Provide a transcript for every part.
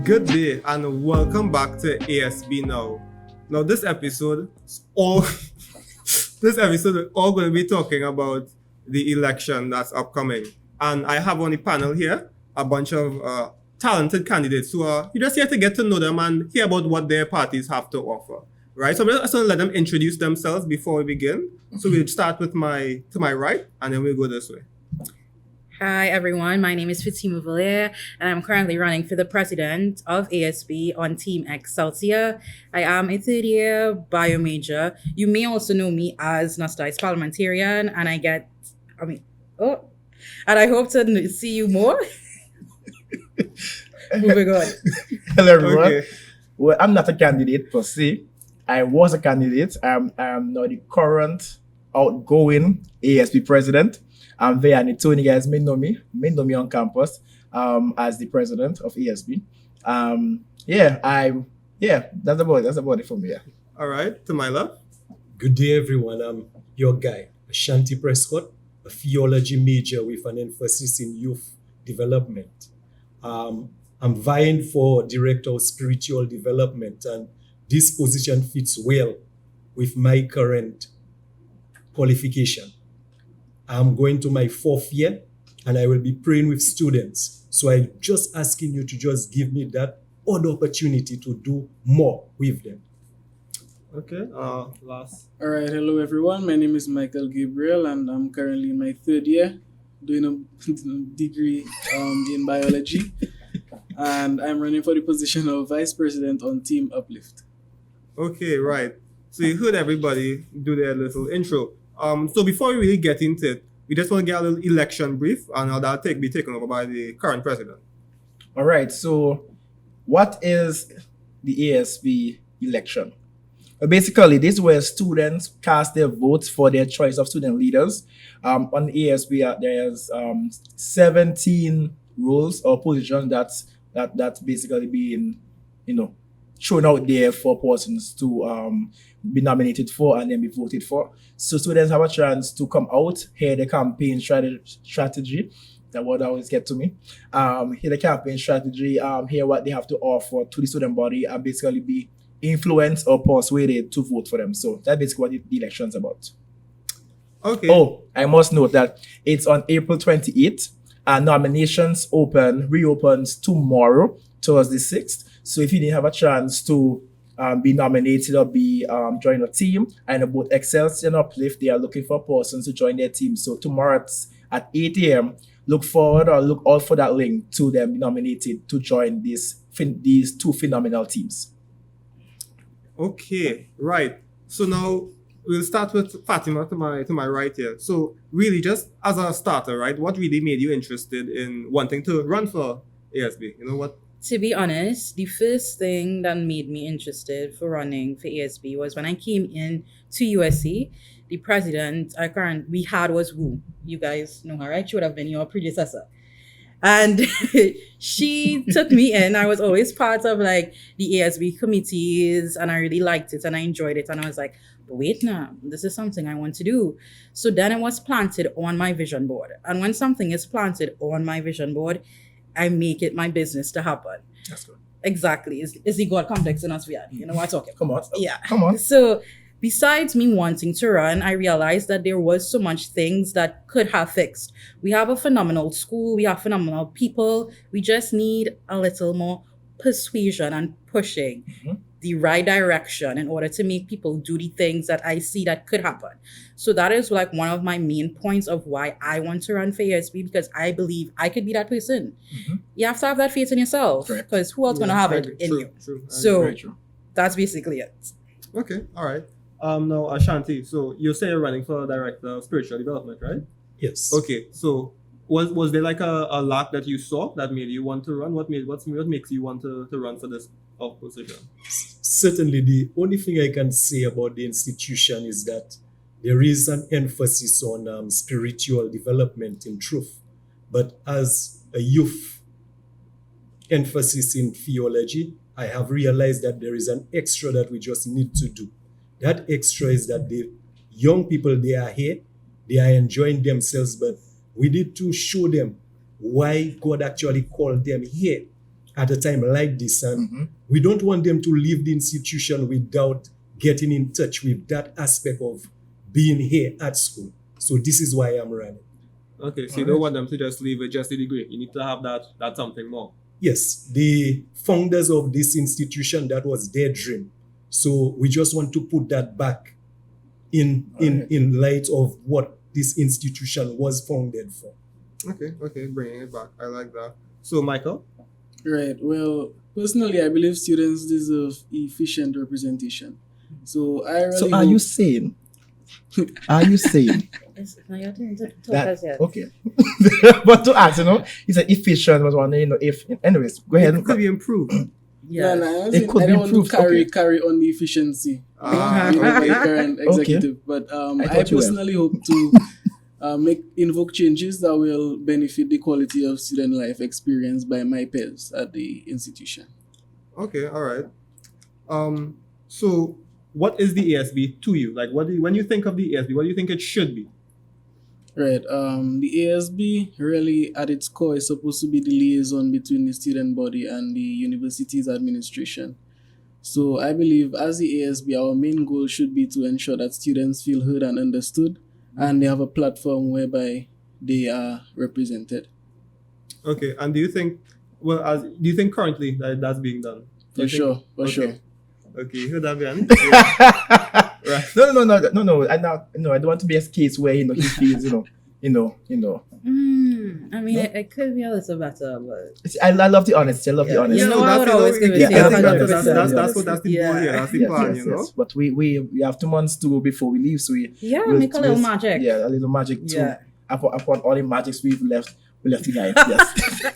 Good day and welcome back to ASB Now. Now this episode is all going to be talking about the election that's upcoming. And I have on the panel here a bunch of talented candidates who are you just here to get to know them and hear about what their parties have to offer. Right? So I'm just going to let them introduce themselves before we begin. So we'll start with to my right and then we'll go this way. Hi everyone, my name is Fatima Valere and I'm currently running for the president of ASB on Team Excelsior. I am a third year bio major. You may also know me as Nostice parliamentarian and I hope to see you more. Moving on. Hello everyone. Okay. Well, I'm not a candidate per se. I was a candidate. I'm now the current outgoing ASB president. I'm there, and Tony guys may know me on campus as the president of ASB. That's about it for me. Yeah. All right, to my left. Good day, everyone. I'm your guy, Ashanti Prescott, a theology major with an emphasis in youth development. I'm vying for director of spiritual development, and this position fits well with my current qualification. I'm going to my 4th year and I will be praying with students. So I'm just asking you to just give me that other opportunity to do more with them. Okay, last. All right, hello everyone. My name is Michael Gabriel and I'm currently in my 3rd year doing a degree in biology. And I'm running for the position of vice president on Team Uplift. Okay, right. So you heard everybody do their little intro. So before we really get into it, we just want to get a little election brief, and that'll be taken over by the current president. All right. So, what is the ASB election? Basically, this is where students cast their votes for their choice of student leaders. On the ASB, there's 17 roles or positions that's basically being, thrown out there for persons to be nominated for and then be voted for. So students have a chance to come out, hear the campaign strategy. That would always get to me. Hear the campaign strategy, hear what they have to offer to the student body, and basically be influenced or persuaded to vote for them. So that's basically what the election's about. Okay. Oh, I must note that it's on April 28th, and nominations reopens tomorrow, towards the 6th. So if you didn't have a chance to be nominated or be join a team, and both Excelsior and Uplift, they are looking for persons to join their team. So tomorrow at 8 a.m., look out for that link to them be nominated to join these 2 phenomenal teams. Okay, right. So now we'll start with Fatima to my right here. So really, just as a starter, right, what really made you interested in wanting to run for ASB? You know what? To be honest, the first thing that made me interested for running for ASB was when I came in to USC. The president we had was Wu. You guys know her, right? She would have been your predecessor. And she took me in. I was always part of the ASB committees and I really liked it and I enjoyed it. And I was like, but wait now, this is something I want to do. So then it was planted on my vision board. And when something is planted on my vision board, I make it my business to happen. That's good. Exactly. It's the God complex in us, you know what I'm talking about. Come on. Yeah. Come on. So besides me wanting to run, I realized that there was so much things that could have fixed. We have a phenomenal school. We have phenomenal people. We just need a little more persuasion and pushing the right direction in order to make people do the things that I see that could happen. So that is one of my main points of why I want to run for ASB, because I believe I could be that person. You have to have that faith in yourself, because who else going to have it in you? True. So that's basically it. Okay, all right. Now Ashanti, so you say you're running for director of spiritual development, right? Yes. Okay, so was there a lot that you saw that made you want to run? What makes you want to run for this position? Certainly, the only thing I can say about the institution is that there is an emphasis on spiritual development in truth. But as a youth emphasis in theology, I have realized that there is an extra that we just need to do. That extra is that the young people, they are here, they are enjoying themselves, but we need to show them why God actually called them here at a time like this, and Mhm. we don't want them to leave the institution without getting in touch with that aspect of being here at school. So this is why I'm running. Okay, so you don't want them to just leave with just a degree. You need to have that something more. Yes, the founders of this institution, that was their dream. So we just want to put that back in light of what this institution was founded for. Okay, bringing it back. I like that. So, Michael? Right. Well, personally, I believe students deserve efficient representation. So I really So are you saying? Are you saying It's not your turn to talk that? as yet. Okay. But to ask, he said efficient was one. If anyways, go ahead. It could be improved. Yeah. No, It could I be don't want improved, to carry okay. carry on the efficiency Ah, by the current executive. But I I thought you were. personally hope to invoke changes that will benefit the quality of student life experienced by my peers at the institution. Okay, all right. So what is the ASB to you? Like, when you think of the ASB, what do you think it should be? Right. The ASB really at its core is supposed to be the liaison between the student body and the university's administration. So I believe as the ASB, our main goal should be to ensure that students feel heard and understood, and they have a platform whereby they are represented. Okay, and do you think currently that's being done? Do For you sure, think- for okay. sure. Okay, you heard that, man? Yeah. Right. No. I don't want to be a case where he feels I mean, it could be a little better, but I love the honesty. I love the Yeah. honesty. You know, I would that's always give it to I you think 100%. that's the goal here. That's the plan, you know. Yes. But we have 2 months to go before we leave, so we make a little magic. Yeah, a little magic too. Yeah. Upon all the magics we left behind. Yes.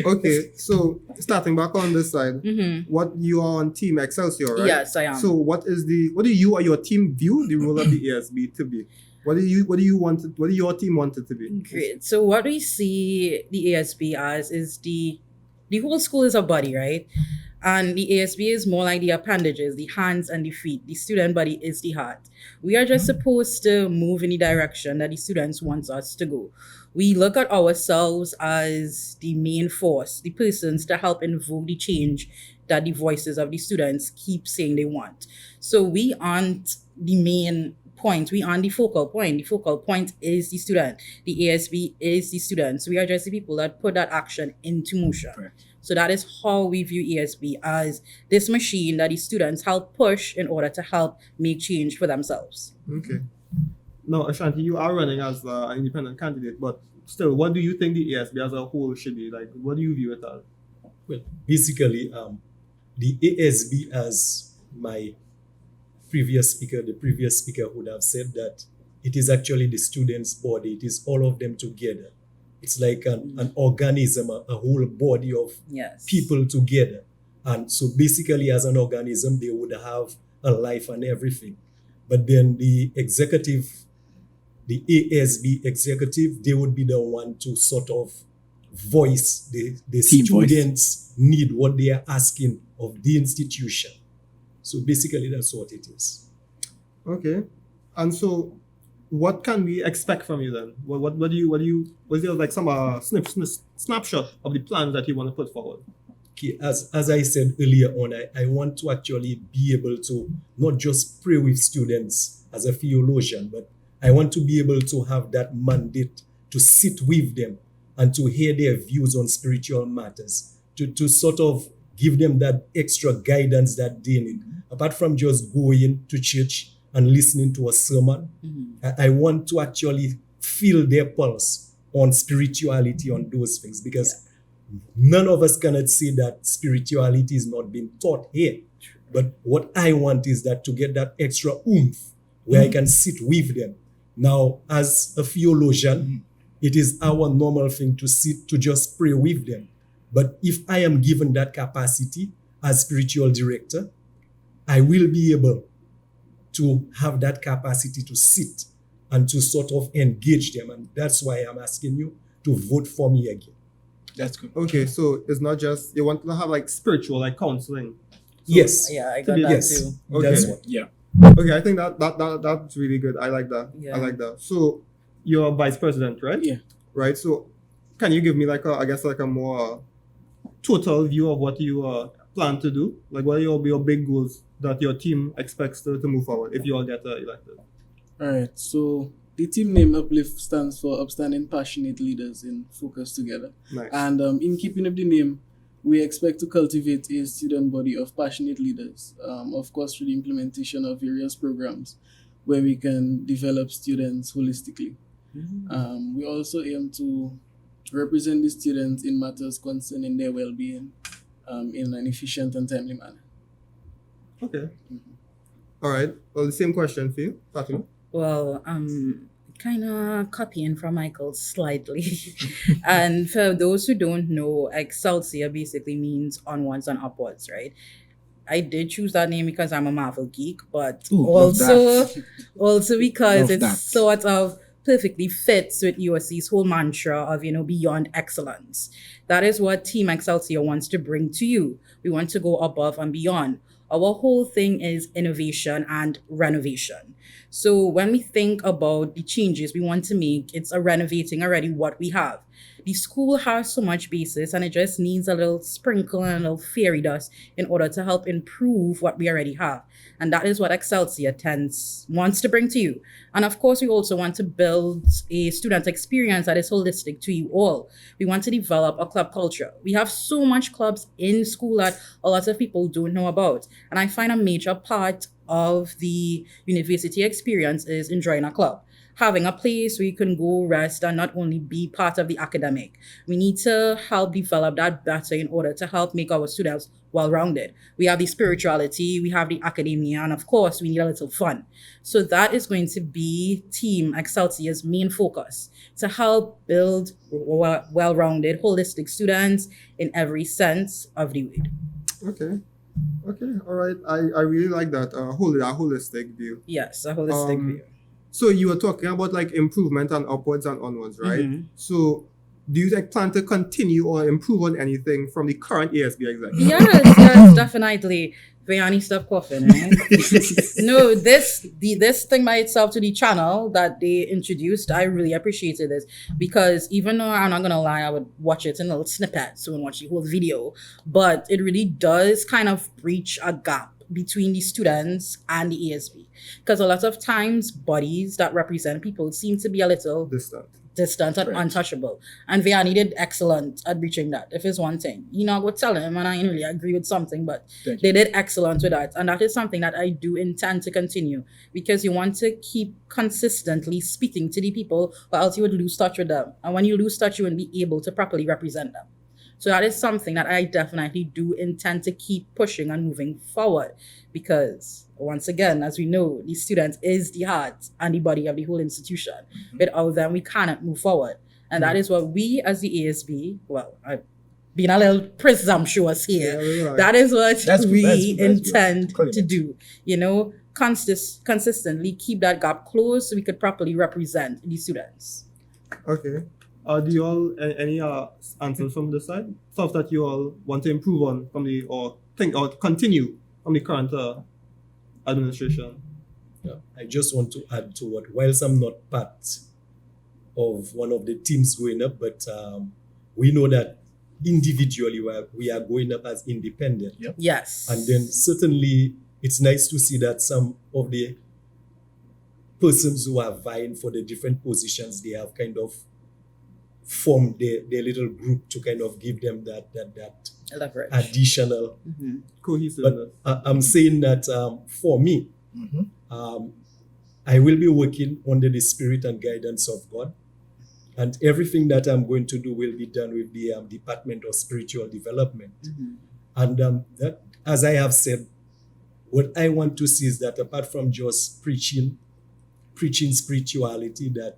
Okay, so starting back on this side, Mm-hmm. what you are on Team Excelsior, right? Yes, I am. So what do you or your team view the role of the ASB to be? What do your team want it to be? Great. So what we see the ASB as is the whole school is a body, right? And the ASB is more like the appendages, the hands and the feet. The student body is the heart. We are just supposed to move in the direction that the students want us to go. We look at ourselves as the main force, the persons to help invoke the change that the voices of the students keep saying they want. So we aren't the main point. We aren't the focal point. The focal point is the student. The ASB is the students. We are just the people that put that action into motion. Correct. So that is how we view ASB, as this machine that the students help push in order to help make change for themselves. Okay. Now, Ashanti, you are running as an independent candidate, but still, what do you think the ASB as a whole should be? Like, what do you view it as? Well, basically, the ASB, as the previous speaker would have said, that it is actually the students' body. It is all of them together. It's like an organism, a whole body of Yes. people together. And so basically, as an organism, they would have a life and everything. But then the ASB executive, they would be the one to sort of voice the Team voice. students' need, what they are asking of the institution. So basically, that's what it is. Okay. And so, what can we expect from you then? Was there like some snapshot of the plans that you want to put forward? Okay, as I said earlier on, I want to actually be able to not just pray with students as a theologian, but I want to be able to have that mandate to sit with them and to hear their views on spiritual matters, to sort of give them that extra guidance that they need. Apart from just going to church and listening to a sermon, I want to actually feel their pulse on spirituality, on those things, because none of us cannot say that spirituality is not being taught here. But what I want is that to get that extra oomph where I can sit with them. Now, as a theologian, it is our normal thing to sit, to just pray with them. But if I am given that capacity as spiritual director, I will be able to have that capacity to sit and to sort of engage them. And that's why I'm asking you to vote for me again. That's good. Okay, so it's not just you want to have like spiritual, like counseling. Yes. Yeah, I To got be- that Yes. too. Okay. That's what. Yeah. Okay, I think that's really good. I like that. Yeah. I like that. So you're vice president, right? Yeah. Right. So can you give me like a more total view of what you plan to do? Like, what are your big goals that your team expects to move forward if you all get elected? All right. So the team name Uplift stands for Upstanding Passionate Leaders in Focus Together. Nice. And in keeping up the name, we expect to cultivate a student body of passionate leaders, of course, through the implementation of various programs where we can develop students holistically. We also aim to represent the students in matters concerning their well-being in an efficient and timely manner. Okay. All right. Well, the same question for you, Fatima. Well, kind of copying from Michael slightly. And for those who don't know, Excelsior basically means onwards and upwards, right? I did choose that name because I'm a Marvel geek, but Ooh, love that. also because Love it that. sort of perfectly fits with USC's whole mantra of, beyond excellence. That is what Team Excelsior wants to bring to you. We want to go above and beyond. Our whole thing is innovation and renovation. So when we think about the changes we want to make, it's a renovating already what we have. The school has so much basis and it just needs a little sprinkle and a little fairy dust in order to help improve what we already have. And that is what Excelsior wants to bring to you. And of course, we also want to build a student experience that is holistic to you all. We want to develop a club culture. We have so much clubs in school that a lot of people don't know about. And I find a major part of the university experience is enjoying a club. Having a place where you can go rest and not only be part of the academic. We need to help develop that better in order to help make our students well-rounded. We have the spirituality, we have the academia, and of course, we need a little fun. So that is going to be Team Excelsior's main focus, to help build well-rounded, holistic students in every sense of the word. Okay. All right. I really like that holistic view. Yes, a holistic view. So you were talking about like improvement and upwards and onwards, right? Mhm. So do you plan to continue or improve on anything from the current ASB executive? Yes, definitely. Vayani, stop coughing, right? No, this thing by itself to the channel that they introduced, I really appreciated this because even though I'm not gonna lie, I would watch it in little snippets, so I wouldn't watch the whole video, but it really does kind of breach a gap between the students and the ASB. Because a lot of times bodies that represent people seem to be a little distant and Correct. untouchable. And Vianney did excellent at breaching that. If it's one thing, I would tell him, and I didn't really agree with something, but Thank they did excellent with that. And that is something that I do intend to continue because you want to keep consistently speaking to the people, or else you would lose touch with them. And when you lose touch, you wouldn't be able to properly represent them. So that is something that I definitely do intend to keep pushing and moving forward because once again, as we know, the student is the heart and the body of the whole institution. Without them, we cannot move forward. And that is what we as the ASB, well, I've been a little presumptuous here. Yeah, That is what That's good, we that's good. intend Claim to it. do. Consistently keep that gap closed so we could properly represent the students. Okay. Do you all any answers from this side? Stuff that you all want to improve on from the or continue from the current administration? Yeah, I just want to add to what, whilst I'm not part of one of the teams going up, but we know that individually we are going up as independent. Yep. Yes. And then certainly it's nice to see that some of the persons who are vying for the different positions, they have kind of formed their little group to kind of give them that leverage. additional. Mhm. Cohesiveness. But I'm saying that for me, I will be working under the spirit and guidance of God. And everything that I'm going to do will be done with the Department of Spiritual Development. Mhm. And that, as I have said, what I want to see is that apart from just preaching spirituality, that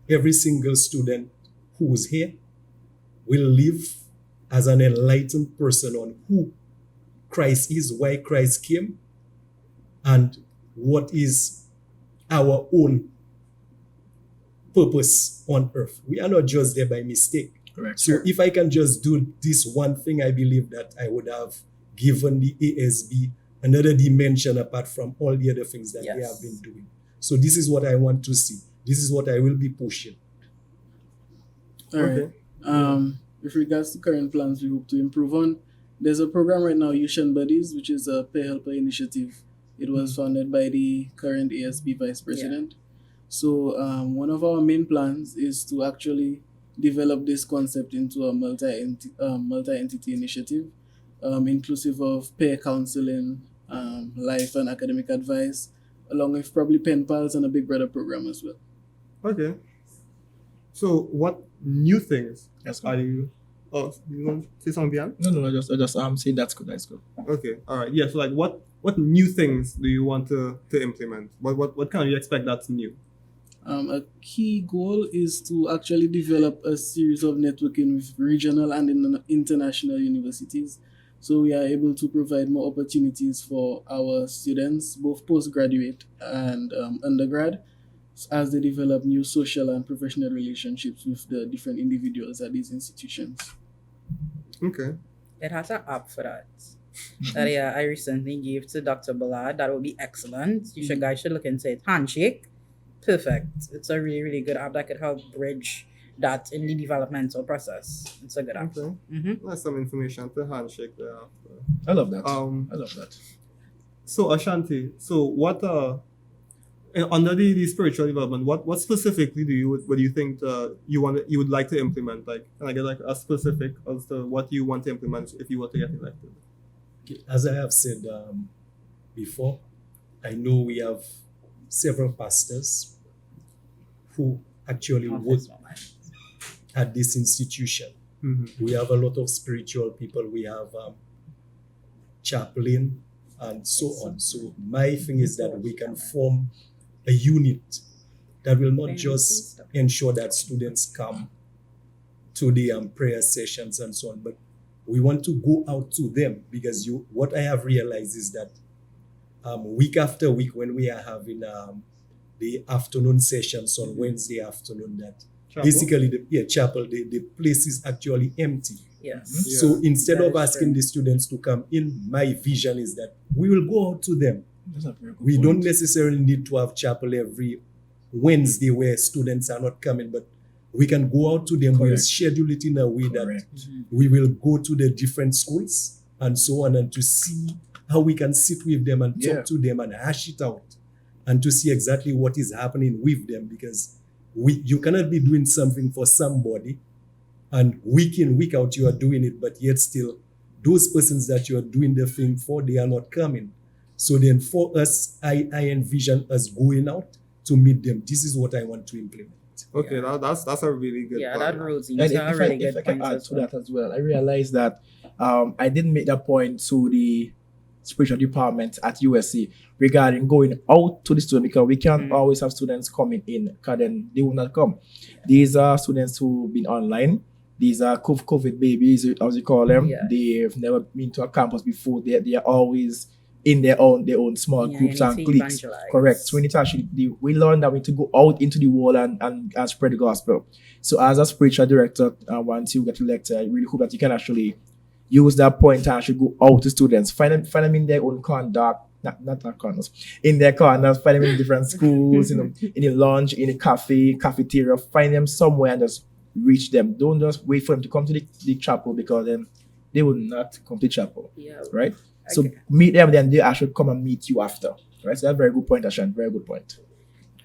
every single student who's here will live as an enlightened person on who Christ is, why Christ came, and what is our own purpose on earth. We are not just there by mistake. Correct. So if I can just do this one thing, I believe that I would have given the ASB another dimension apart from all the other things that they Yes. have been doing. So this is what I want to see. This is what I will be pushing. All right. with regards to current plans we hope to improve on, there's a program right now, Ocean Buddies, which is a peer helper initiative. It was founded by the current ASB Vice President. So one of our main plans is to actually develop this concept into a multi-entity initiative, inclusive of peer counseling, life and academic advice, along with probably pen pals and a Big Brother program as well. Okay. So what new things That's are good. you? Oh, you want to say something, Bian? No, I just say that's good. That's good. Okay. All right. Yeah. So like, what new things do you want to implement? What can you expect that's new? A key goal is to actually develop a series of networking with regional and international universities. So we are able to provide more opportunities for our students, both postgraduate and undergrad, as they develop new social and professional relationships with the different individuals at these institutions. Okay. It has an app for that. That I recently gave to Dr. Ballard. That would be excellent. You guys should look into it. Handshake. Perfect. It's a really, really good app that could help bridge that in the developmental process. It's a good app. Okay. That's some information to handshake there. I love that. I love that. So Ashanti, so what under the spiritual development, what specifically do you think you would like to implement? Like, can I get like a specific as to what you want to implement if you were to get elected? Okay, as I have said before, I know we have several pastors who actually work at this institution. We have a lot of spiritual people. We have chaplain and so on. So my thing is that we can form a unit that will not just ensure that students come to the prayer sessions and so on, but we want to go out to them, because what I have realized is that week after week, when we are having the afternoon sessions on Wednesday afternoon, that Chapel? basically chapel, the place is actually empty. Yes. Yeah. So instead That of is asking true. the students to come in, my vision is that we will go out to them. That's a very good We point. don't necessarily need to have chapel every Wednesday where students are not coming, but we can go out to them. We'll Correct. schedule it in a way that Correct. we will go to the different schools and so on, and to see how we can sit with them and Yeah. talk to them and hash it out, and to see exactly what is happening with them, because you cannot be doing something for somebody and week in, week out you are doing it, but yet still those persons that you are doing the thing for, they are not coming. So then for us, I envision us going out to meet them. This is what I want to implement. Okay, that's a really good Yeah, plan. that rolls And into a if really I good can point add as to well. that as well, I realized that I didn't make that point to the spiritual department at USC regarding going out to the student, because we can't always have students coming in, because then they will not come. These are students who've been online. These are COVID babies, as you call them. Yeah. They've never been to a campus before. They are always in their own small Yeah, groups you and need to cliques. evangelize. Correct. So we need to actually we learned that we need to go out into the world and spread the gospel. So as a spiritual director, once you get elected, I really hope that you can actually use that point to actually go out to students, find them in their own conduct, not corners, in their corners, find them in different schools, in the lounge, in the cafeteria, find them somewhere and just reach them. Don't just wait for them to come to the chapel, because then they will not come to chapel, Yeah. right? So Okay. meet them, then they actually come and meet you after, right? So that's a very good point, Ashan. Very good point.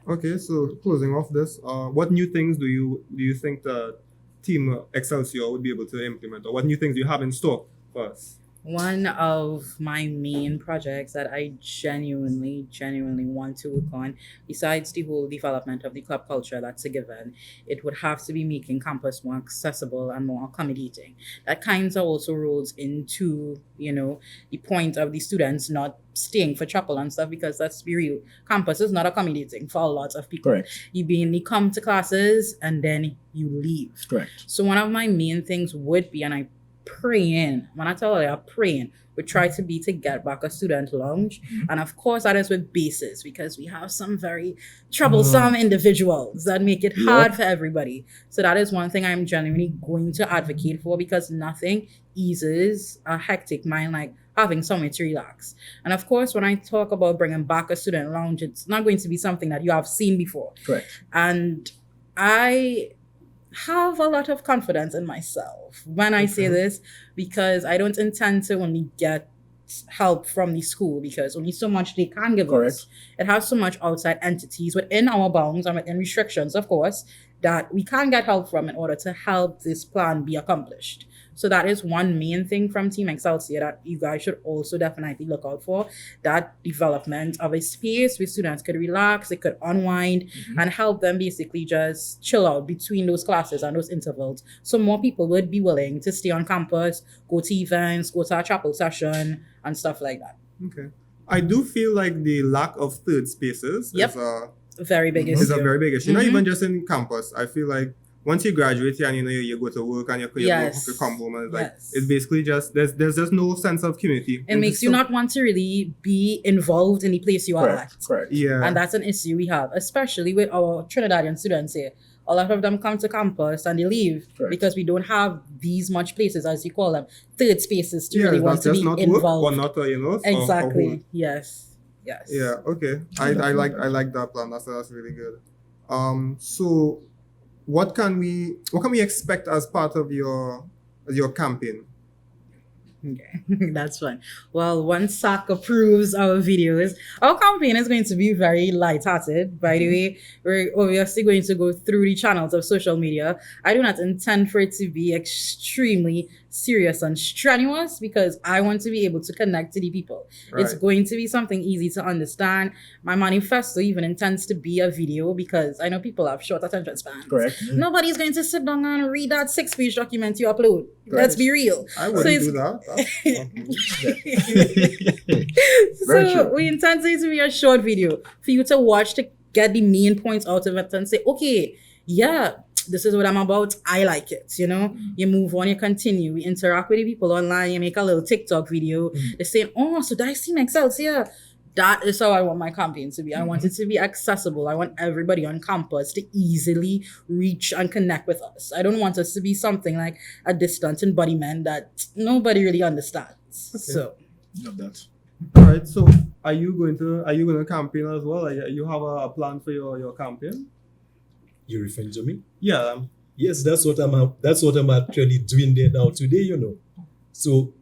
Okay, so closing off this, what new things do you think the Team Excelsior would be able to implement, or what new things do you have in store for us? One of my main projects that I genuinely want to work on, besides the whole development of the club culture that's a given, it would have to be making campus more accessible and more accommodating. That kind of also rolls into, the point of the students not staying for chapel and stuff, because let's be real, campus is not accommodating for a lot of people. Correct. You mainly come to classes and then you leave. Correct. So one of my main things would be, and I praying, when I tell you I'm praying, would try to be to get back a student lounge. And of course that is with bases, because we have some very troublesome individuals that make it hard for everybody. So that is one thing I'm genuinely going to advocate for, because nothing eases a hectic mind like having somewhere to relax. And of course, when I talk about bringing back a student lounge, it's not going to be something that you have seen before. Correct. And I have a lot of confidence in myself when I say this, because I don't intend to only get help from the school, because only so much they can give us. It has so much outside entities within our bounds and within restrictions, of course, that we can get help from in order to help this plan be accomplished. So that is one main thing from Team Excelsior that you guys should also definitely look out for, that development of a space where students could relax, they could unwind, and help them basically just chill out between those classes and those intervals. So more people would be willing to stay on campus, go to events, go to a chapel session, and stuff like that. Okay. I do feel like the lack of third spaces Yep. is a Very big issue. is a very big issue. Not even just in campus. I feel like once you graduate here and you go to work and you come home and it's basically just there's just no sense of community. It makes you not want to really be involved in the place you are at. Correct. Yeah. And that's an issue we have, especially with our Trinidadian students here. A lot of them come to campus and they leave because we don't have these much places, as you call them, third spaces to really want to be involved. Work or not, exactly. or Yes. Yeah. Okay. I like that plan. That's really good. So what can we expect as part of your campaign? Okay, that's fine. Well, once SAC approves our videos, our campaign is going to be very lighthearted. By the way, we're obviously going to go through the channels of social media. I do not intend for it to be extremely serious and strenuous, because I want to be able to connect to the people. It's going to be something easy to understand. My manifesto even intends to be a video, because I know people have short attention spans. Correct. Nobody's going to sit down and read that 6-page document you upload. Let's be real. I wouldn't do that. So we intend it to be a short video for you to watch, to get the main points out of it and say, okay, yeah, this is what I'm about. I like it. You move on, you continue, we interact with the people online, you make a little TikTok video. They say, oh, so that's Team Excelsior. That is how I want my campaign to be. I want it to be accessible. I want everybody on campus to easily reach and connect with us. I don't want us to be something like a distant embodiment that nobody really understands. So love that. All right. So are you going to campaign as well? You have a plan for your campaign? You referring to me? Yeah. Yes, that's what I'm actually doing there now today, So,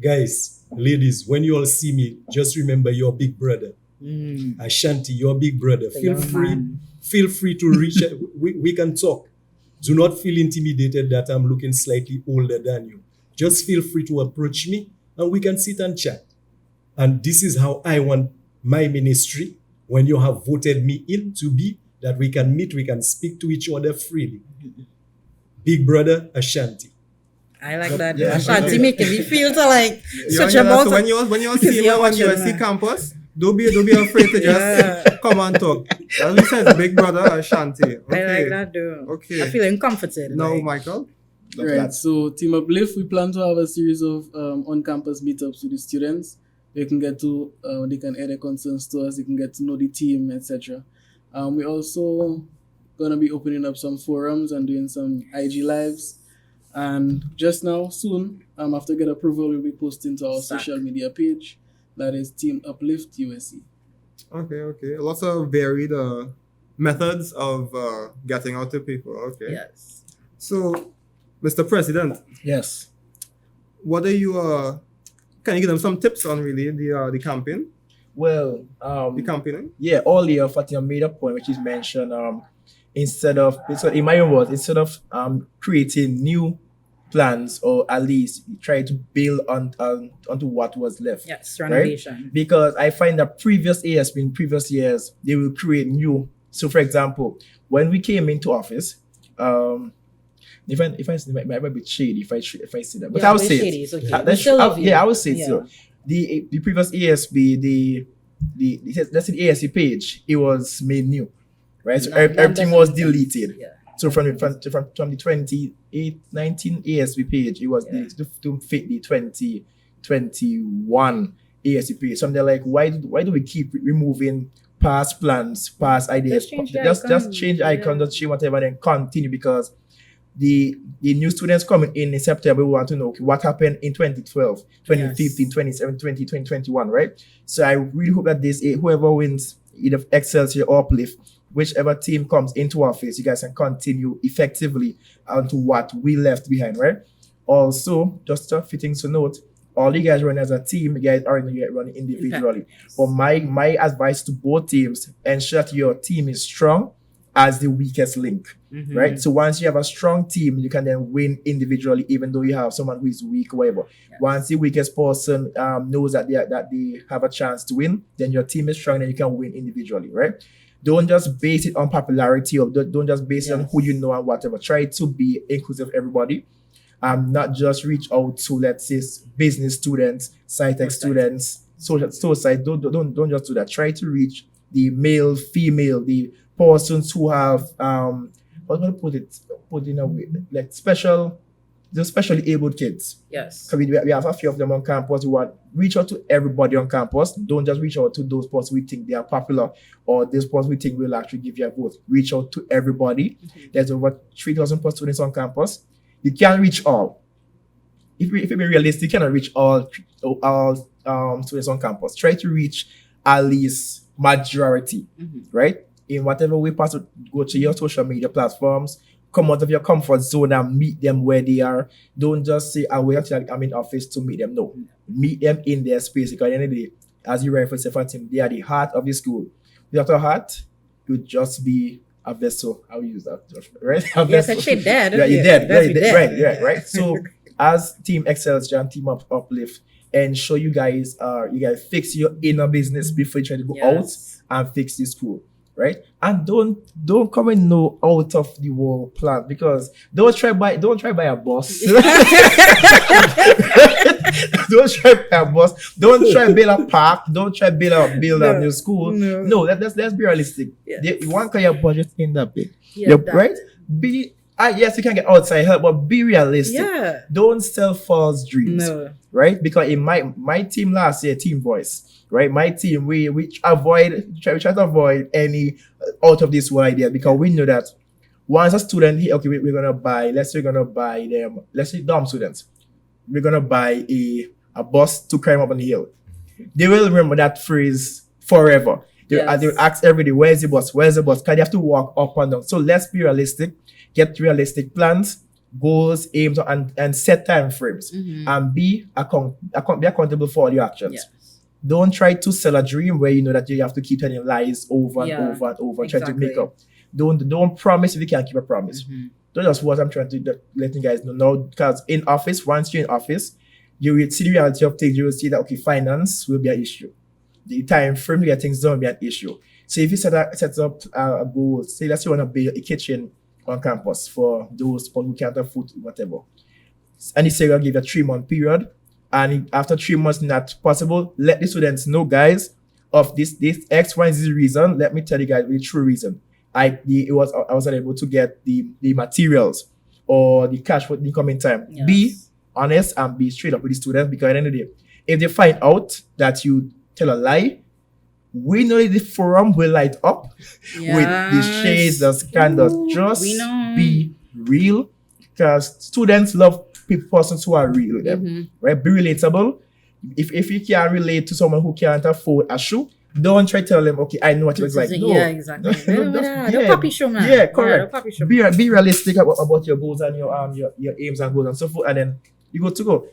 guys, ladies, when you all see me, just remember your big brother. Ashanti, your big brother. Feel free to reach out. We can talk. Do not feel intimidated that I'm looking slightly older than you. Just feel free to approach me and we can sit and chat. And this is how I want my ministry, when you have voted me in, to be, that we can meet, we can speak to each other freely. Big brother Ashanti. I like that. Yeah, Ashanti making me feel to like switch So about. when you see me on USC campus, don't be afraid to just come and talk. As we said, big brother Ashanti. Okay. I like that though. Okay. I feel comforted. Now, like. Michael. Right. So Team Uplift, we plan to have a series of on-campus meetups with the students. They can get to, they can air their concerns to us. They can get to know the team, etc. We're also gonna be opening up some forums and doing some IG lives. And just now, soon, after get approval, we'll be posting to our social media page. That is Team Uplift USC. Okay. Lots of varied methods of getting out to people. Okay. Yes. So, Mr. President. Yes. What are you? Can you give them some tips on really the campaign? Well, The campaigning? yeah, earlier Fatima made a point which is mentioned. Instead of creating new plans, or at least try to build onto what was left. Yes, renovation. Right? Because I find that previous ASB in previous years, they will create new. So, for example, when we came into office, if I say it might be shady if I say that, but I would say shady, it's okay. I would say Yeah. so. The previous ASB, the let's say the ASB page, it was made new, right? So everything was deleted. Yeah. So from the 2019 ASB page, it was deleted to fit the 2021 ASB page. So they're like, why do we keep removing past plans, past ideas? Just change icon, just change whatever, and then continue, because the new students coming in September want to know, okay, what happened in 2012, 2015, 2017, 2020, 2021, right? So I really hope that whoever wins, either Excelsior or Uplift, whichever team comes into office, you guys can continue effectively onto what we left behind, right? Also, just a few things to note, all you guys run as a team, you guys aren't running individually. But my advice to both teams, ensure that your team is strong as the weakest link, right? So once you have a strong team, you can then win individually, even though you have someone who is weak or whatever. Once the weakest person knows that they have a chance to win, then your team is strong and you can win individually, right? Don't just base it on popularity or don't just base it on who you know and whatever. Try to be inclusive of everybody. Not just reach out to, let's say, business students, sci-tech students, social side. Don't just do that. Try to reach the male, female, the persons who have what do I put in a way, like the specially abled kids. Yes. Because we have a few of them on campus. We want reach out to everybody on campus. Don't just reach out to those persons we think they are popular or those persons we think will actually give you a vote. Reach out to everybody. There's over 3,000 plus students on campus. You can't reach all. If you be realistic, you cannot reach all students on campus. Try to reach at least majority, right? In whatever way possible, go to your social media platforms, come out of your comfort zone and meet them where they are. Don't just say, I'll wait until I'm in office to meet them. No, meet them in their space. Because at the end of the day, as you refer to Fatima, they are the heart of the school. Without a heart, you'd just be a vessel. I'll use that, right? Yes, actually dead. Yeah, you're dead. That's dead. Right. So as Team Excelsior and Team Uplift, ensure you guys fix your inner business before you try to go out and fix the school. Right? And don't come and know out of the world plan, because don't try buy a boss. Don't try buy a boss. Don't try build a park. Don't try build a new school. No, let's be realistic. You want your budget in that big. Right? Yes, you can get outside help, but be realistic. Yeah. Don't sell false dreams. No. Right? Because in my team last year, Team Voice, right? My team, we try to avoid any out of this world idea, because we know that once a student here, okay, we're gonna buy them, let's say dorm students, we're gonna buy a bus to climb up on the hill. They will remember that phrase forever. They'll ask every day, where's the bus? Where's the bus? Because they have to walk up and down. So let's be realistic, get realistic plans, goals, aims, and set time frames, and be accountable for all your actions. Yes. Don't try to sell a dream where you know that you have to keep telling lies over and over and over, trying to make up. Don't promise if you can't keep a promise. That's what I'm trying to let you guys know now. Because in office, once you're in office, you will see the reality of things. You will see that finance will be an issue. The time frame to get things done will be an issue. So if you set up a goal, say let's say you want to build a kitchen on campus for those people who can't afford whatever, and you say you'll give a 3-month period, and after 3 months not possible, let the students know, guys, of this X, Y, and Z reason. Let me tell you guys the true reason. I was unable to get the materials or the cash for the incoming time. Yes. Be honest and be straight up with the students, because at the end of the day, if they find out that you tell a lie, we know the forum will light up with the shades, the scandals. Just be real, because students love persons who are real with them, right? Be relatable. If you can't relate to someone who can't afford a shoe, don't try to tell them, okay, I know what it looks like. No. Yeah, exactly. The puppy show, man. Yeah, correct. The puppy show, be realistic about your goals and your aims and goals and so forth, and then you go to go.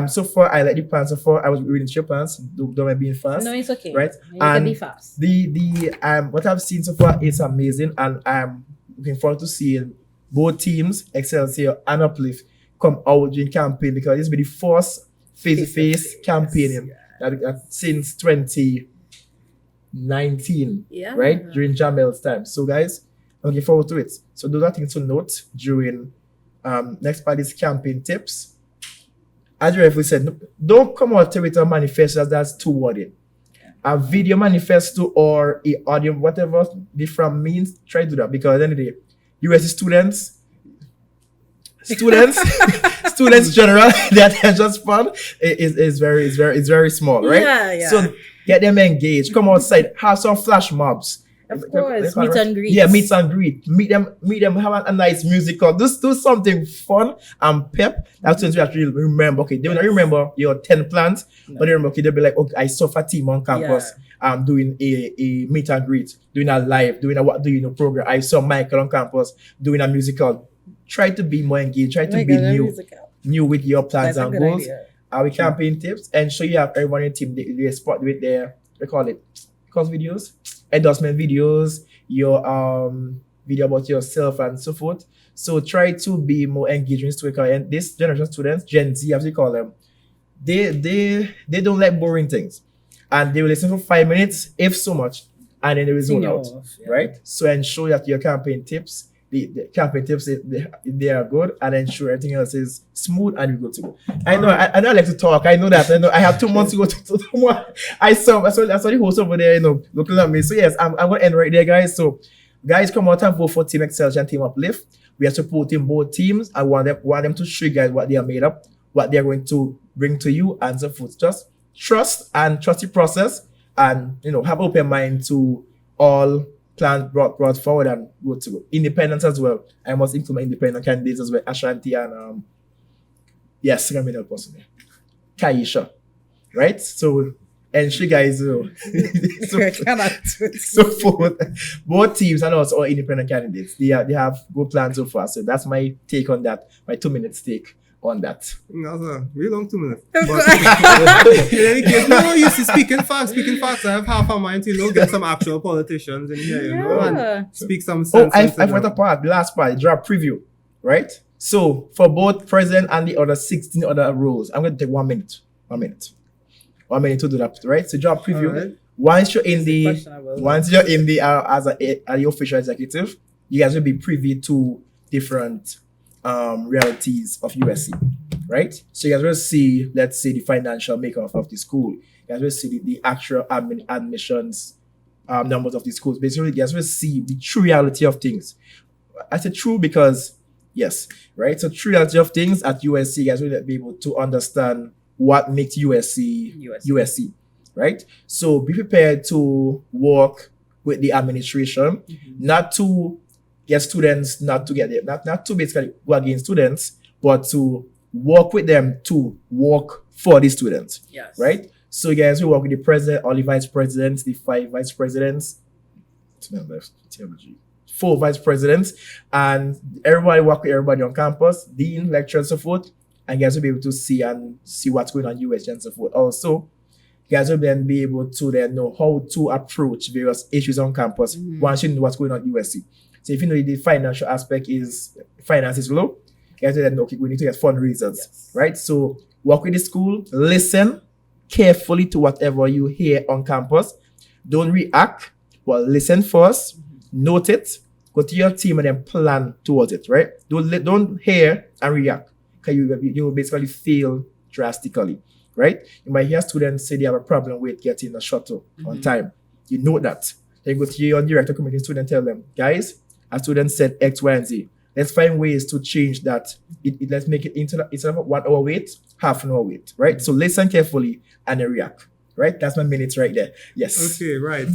So far, I like the plans so far. I was reading your plans. Don't mind being fast. No, it's okay. Right? You can be fast. The what I've seen so far is amazing, and I'm looking forward to seeing both teams, Excelsior and Uplift, come out during campaign, because this will be the first face-to-face campaigning that since 2019, right? During Jamel's time. So guys, I'm looking forward to it. So those are things to note during next part is campaign tips. As you rightfully said, don't come out with a manifesto that's too worded. A video manifesto or a audio, whatever different means, try to do that, because at the end of the day, US students general, their attention span is very small, right? Yeah. So get them engaged, come outside, have some flash mobs, Of course, meet and greet. Yeah, meet and greet. Meet them, have a nice musical. Just do something fun and pep. That's when you actually remember. Okay, they will not remember your 10 plans, but they remember, okay, they'll be like, okay, I saw Fatima on campus. Doing a meet and greet, doing a live, doing a program. I saw Michael on campus doing a musical. Try to be more engaged, try to be new with your plans and goals. Our campaign tips, and so you have everyone in the team, they spot with their, videos, endorsement videos, your video about yourself and so forth. So try to be more engaging to it. And this generation of students, Gen Z as we call them, they don't like boring things. And they will listen for 5 minutes, if so much, and then they will zone out, right? So ensure that your campaign tips, the campaign tips, they are good, and ensure everything else is smooth and you go to go. I know I like to talk. I know that. I know I have 2 months to go to one. I saw the host over there, looking at me. So yes, I'm going to end right there, guys. So guys, come out and vote for Team Excelsior and Team Uplift. We are supporting both teams. I want them to show you guys what they are made up, what they're going to bring to you, and so forth. Just trust the process, and have open mind to all plans brought forward and go to go. Independence as well. I must include my independent candidates as well. Ashanti and yes, I'm middle person there. Kaisha. Right? So ensure guys so for both teams and also all independent candidates. They have good plans so far. So that's my take on that. My 2 minutes take on that. That's a really long 2 minutes. But in any case, you see, speaking facts, I have half a mind to get some actual politicians in here, and speak some sense. I forgot a part, the last part, draft preview, right? So for both president and the other 16 other roles, I'm going to take 1 minute. 1 minute. 1 minute to do that, right? So draft preview. Right. Once you're in the as the official executive, you guys will be privy to different realities of USC, right? So you guys will see, let's say, the financial makeup of the school. You guys will see the actual admissions numbers of the schools. Basically, you guys will see the true reality of things. I say true because, yes, right? So true reality of things at USC, you guys will be able to understand what makes USC, right? So be prepared to work with the administration, not to get students, not to basically go against students, but to work with them to work for the students. Yes. Right? So you guys will work with the president, all the vice presidents, the 5 vice presidents, 4 vice presidents, and everybody work with everybody on campus, dean, lecturer, and so forth, and you guys will be able to see what's going on in USC and so forth. Also, you guys will then be able to then know how to approach various issues on campus once you know what's going on in USC. So if you know the financial aspect finance is low, you guys will then know, okay, we need to get fundraisers, right? So work with the school, listen carefully to whatever you hear on campus. Don't react, but listen first, note it, go to your team and then plan towards it, right? Don't hear and react, because you will basically fail drastically, right? You might hear students say they have a problem with getting a shuttle on time. You know that. Then go to your director committee student and tell them, guys, a student said X, Y, and Z. Let's find ways to change that. Let's make it instead of 1 hour wait, half an hour wait, right? So listen carefully and then react, right? That's my minutes right there. Yes. Okay, right.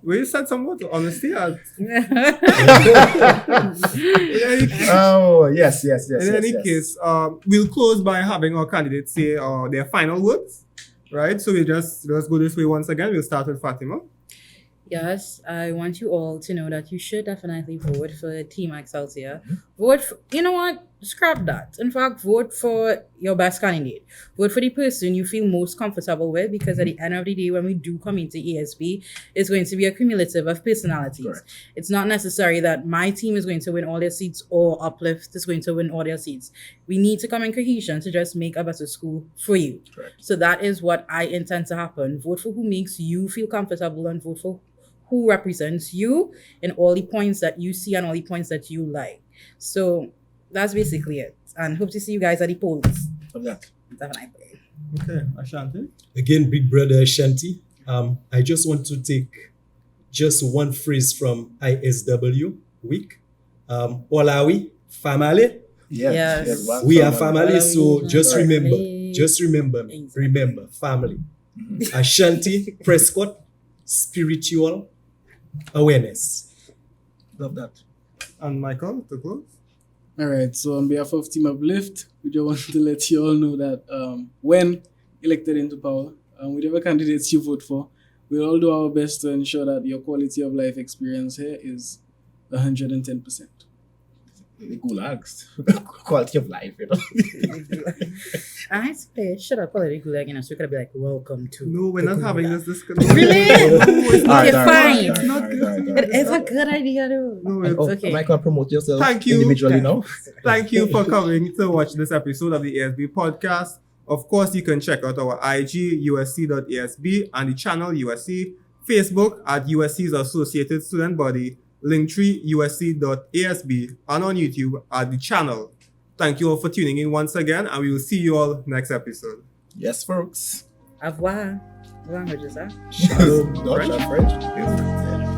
Will you said some words of honesty? Oh, yes. In any case, we'll close by having our candidates say their final words, right? So let's go this way once again. We'll start with Fatima. Yes, I want you all to know that you should definitely vote for Team Excelsior. Vote for, you know what? Scrap that. In fact, vote for your best candidate. Vote for the person you feel most comfortable with, because at the end of the day, when we do come into ASB, it's going to be a cumulative of personalities. Correct. It's not necessary that my team is going to win all their seats or Uplift is going to win all their seats. We need to come in cohesion to just make a better school for you. Correct. So that is what I intend to happen. Vote for who makes you feel comfortable, and vote for who represents you in all the points that you see and all the points that you like. So that's basically it. And hope to see you guys at the polls. Of that. Definitely. Okay, Ashanti. Again, big brother Ashanti. I just want to take just one phrase from ISW week. All are we? Family? Yes. We are family, Family. so just Family. remember, family. Ashanti Prescott, spiritual awareness. Love that. And Michael, to close. All right. So on behalf of Team Uplift, we just want to let you all know that when elected into power, whichever candidates you vote for, we'll all do our best to ensure that your quality of life experience here is 110%. The gulags. Quality of life, you know. I say, should I call it gulag? You know, so you could be like, welcome to. No, we're the not having gulag. this discussion. Really? Okay, fine. It's not good. It's a good idea, though. No, it's okay. Michael, promote yourself Thank you. individually now. Thank you for coming to watch this episode of the ASB podcast. Of course, you can check out our IG, usc.asb, and the channel USC, Facebook at USC's Associated Student Body, Linktree usc.asb, and on YouTube at the channel. Thank you all for tuning in once again, and we will see you all next episode. Yes, folks. Au revoir. What language is that? Dutch or French? Yes.